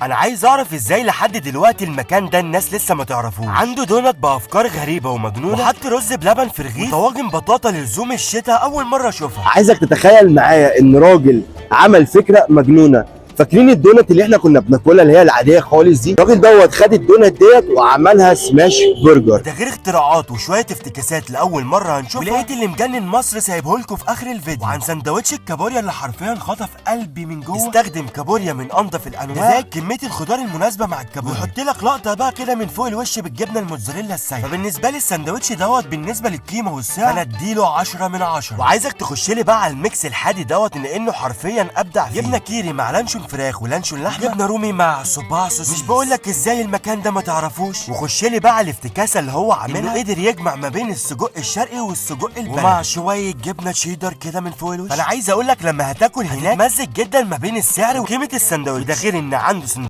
انا عايز اعرف ازاي لحد دلوقتي المكان ده الناس لسه ما تعرفوش. عنده دونت بافكار غريبه ومجنونه، وحط رز بلبن في رغيف، وطواجن بطاطا للزوم الشتاء اول مره اشوفها. عايزك تتخيل معايا ان راجل عمل فكره مجنونه. فاكرين الدونت اللي احنا كنا بناكلها اللي هي العاديه خالص دي؟ الراجل دوت خد الدونت ديت وعملها سماش برجر. ده غير اختراعات وشويه افتكاسات لاول مره هنشوفها. ولقيت اللي مجنن مصر سايبهولكوا في اخر الفيديو. وعن سندوتش الكابوريا اللي حرفيا خطف قلبي من جوه. استخدم كابوريا من انضف الانواع، زائد كميه الخضار المناسبه مع الكابوريا، ويحط لك لقطه بقى كده من فوق الوش بالجبنه الموتزاريلا السايحه. فبالنسبه لي السندوتش دوت بالنسبه للقيمه والسعر انا اديله 10 من 10. وعايزك تخش لي بقى على الميكس الحادي دوت لانه حرفيا ابدع فيه. جبنه كيري مع لانشون فراخ ولانشون لحمه، جبنه رومي مع صباع سوسيس. مش بقول لك ازاي المكان ده ما تعرفوش. وخش لي بقى على الافتكاسه اللي هو عاملها، قدر يجمع ما بين السجق الشرقي والسجق البلدي ومع شويه جبنه شيدر كده من فوق الوش. فانا عايز اقول لك لما هتاكل هناك هتتمزج جدا ما بين السعر وقيمه السندوتش. ده غير ان عنده